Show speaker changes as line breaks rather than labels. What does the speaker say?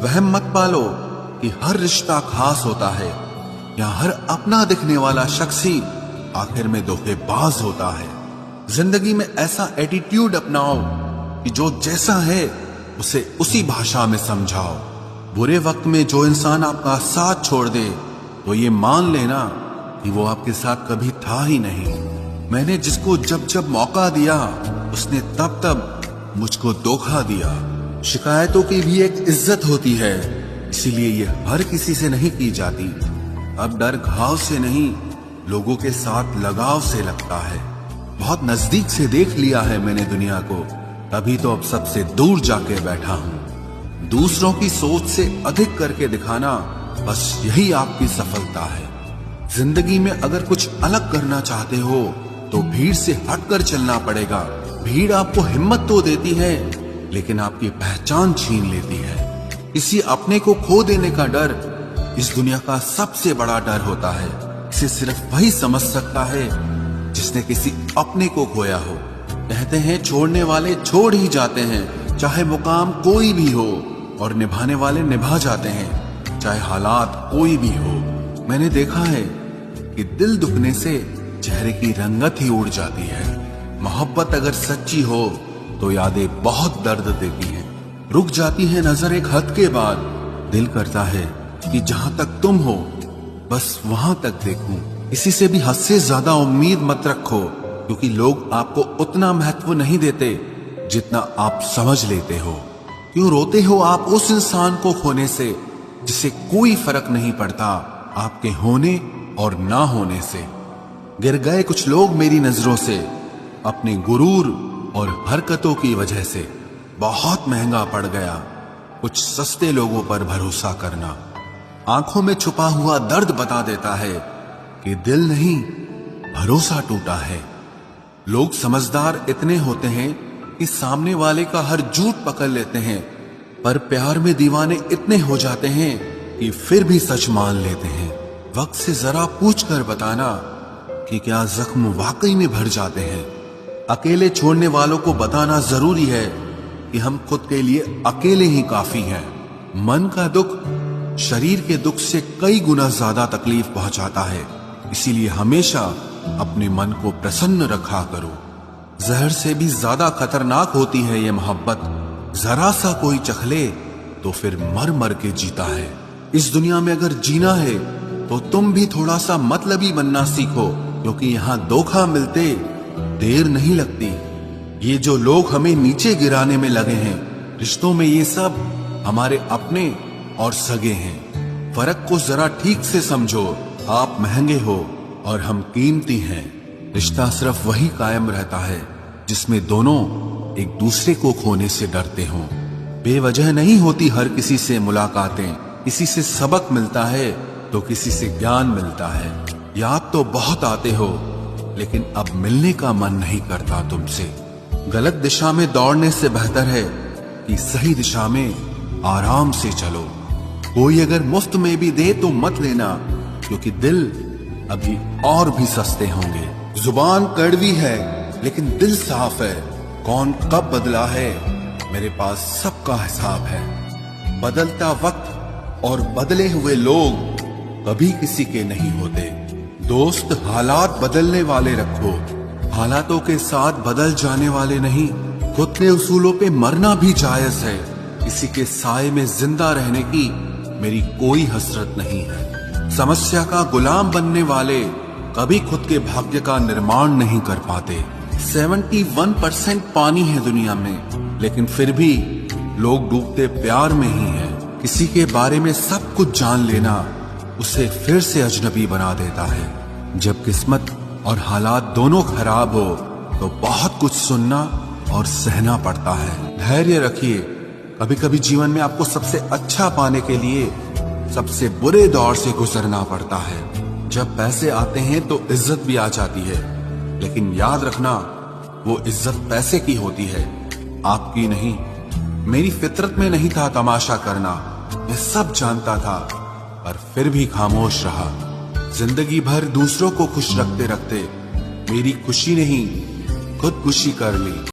वहम मत पालो कि हर रिश्ता खास होता है या हर अपना दिखने वाला शख्स ही आखिर में धोखेबाज होता है। जिंदगी में ऐसा एटीट्यूड अपनाओ कि जो जैसा है उसे उसी भाषा में समझाओ। बुरे वक्त में जो इंसान आपका साथ छोड़ दे तो ये मान लेना कि वो आपके साथ कभी था ही नहीं। मैंने जिसको जब जब मौका दिया उसने तब तब मुझको धोखा दिया। शिकायतों की भी एक इज्जत होती है, इसीलिए ये हर किसी से नहीं की जाती। अब डर घाव से नहीं, लोगों के साथ लगाव से लगता है। बहुत नजदीक से देख लिया है मैंने दुनिया को, तभी तो अब सबसे दूर जाके बैठा हूं। दूसरों की सोच से अधिक करके दिखाना, बस यही आपकी सफलता है। जिंदगी में अगर कुछ अलग करना चाहते हो तो भीड़ से हटकर चलना पड़ेगा। भीड़ आपको हिम्मत तो देती है लेकिन आपकी पहचान छीन लेती है। किसी अपने को खो देने का डर इस दुनिया का सबसे बड़ा डर होता है। इसे सिर्फ वही समझ सकता है जिसने किसी अपने को खोया हो। कहते हैं छोड़ने वाले छोड़ ही जाते हैं, चाहे मुकाम कोई भी हो, और निभाने वाले निभा जाते हैं, चाहे हालात कोई भी हो। मैंने देखा है कि दिल दुखने से चेहरे की रंगत ही उड़ जाती है। मोहब्बत अगर सच्ची हो तो यादें बहुत दर्द देती हैं। रुक जाती है नजर एक हद के बाद, दिल करता है कि जहां तक तुम हो बस वहां तक देखूं। किसी से भी हद से ज्यादा उम्मीद मत रखो, क्योंकि लोग आपको उतना महत्व नहीं देते जितना आप समझ लेते हो। क्यों रोते हो आप उस इंसान को खोने से जिसे कोई फर्क नहीं पड़ता आपके होने और ना होने से। गिर गए कुछ लोग मेरी नजरों से अपने गुरूर और हरकतों की वजह से। बहुत महंगा पड़ गया कुछ सस्ते लोगों पर भरोसा करना। आंखों में छुपा हुआ दर्द बता देता है कि दिल नहीं, भरोसा टूटा है। लोग समझदार इतने होते हैं कि सामने वाले का हर झूठ पकड़ लेते हैं, पर प्यार में दीवाने इतने हो जाते हैं कि फिर भी सच मान लेते हैं। वक्त से जरा पूछ कर बताना कि क्या जख्म वाकई में भर जाते हैं। अकेले छोड़ने वालों को बताना जरूरी है कि हम खुद के लिए अकेले ही काफी हैं। मन का दुख शरीर के दुख से कई गुना ज्यादा तकलीफ पहुंचाता है, इसीलिए हमेशा अपने मन को प्रसन्न रखा करो। जहर से भी ज्यादा खतरनाक होती है ये मोहब्बत। जरा सा कोई चखले तो फिर मर मर के जीता है। इस दुनिया में अगर जीना है तो तुम भी थोड़ा सा मतलबी बनना सीखो, क्योंकि यहाँ धोखा मिलते देर नहीं लगती। ये जो लोग हमें नीचे गिराने में लगे हैं, रिश्तों में ये सब हमारे अपने और सगे हैं। फर्क को जरा ठीक से समझो। आप महंगे हो और हम कीमती हैं। रिश्ता सिर्फ वही कायम रहता है जिसमें दोनों एक दूसरे को खोने से डरते हों। बेवजह नहीं होती हर किसी से मुलाकातें। किसी से सबक मिलता है तो किसी से ज्ञान मिलता है। याद तो बहुत आते हो लेकिन अब मिलने का मन नहीं करता तुमसे। गलत दिशा में दौड़ने से बेहतर है कि सही दिशा में आराम से चलो। कोई अगर मुफ्त में भी दे तो मत लेना, क्योंकि दिल अभी और भी सस्ते होंगे। जुबान कड़वी है लेकिन दिल साफ है। कौन कब बदला है मेरे पास सबका हिसाब है। बदलता वक्त और बदले हुए लोग कभी किसी के नहीं होते। दोस्त हालात बदलने वाले रखो, हालातों के साथ बदल जाने वाले नहीं। खुद के उसूलों पे मरना भी जायज है। किसी के साए में जिंदा रहने की मेरी कोई हसरत नहीं है। समस्या का गुलाम बनने वाले कभी खुद के भाग्य का निर्माण नहीं कर पाते। 71% पानी है दुनिया में, लेकिन फिर भी लोग डूबते प्यार में ही हैं। किसी के बारे में सब कुछ जान लेना उसे फिर से अजनबी बना देता है। जब किस्मत और हालात दोनों खराब हो तो बहुत कुछ सुनना और सहना पड़ता है। धैर्य रखिए। कभी कभी जीवन में आपको सबसे अच्छा पाने के लिए सबसे बुरे दौर से गुजरना पड़ता है। जब पैसे आते हैं तो इज्जत भी आ जाती है, लेकिन याद रखना वो इज्जत पैसे की होती है, आपकी नहीं। मेरी फितरत में नहीं था तमाशा करना, मैं सब जानता था, पर फिर भी खामोश रहा। जिंदगी भर दूसरों को खुश रखते रखते मेरी खुशी नहीं खुदकुशी कर ली।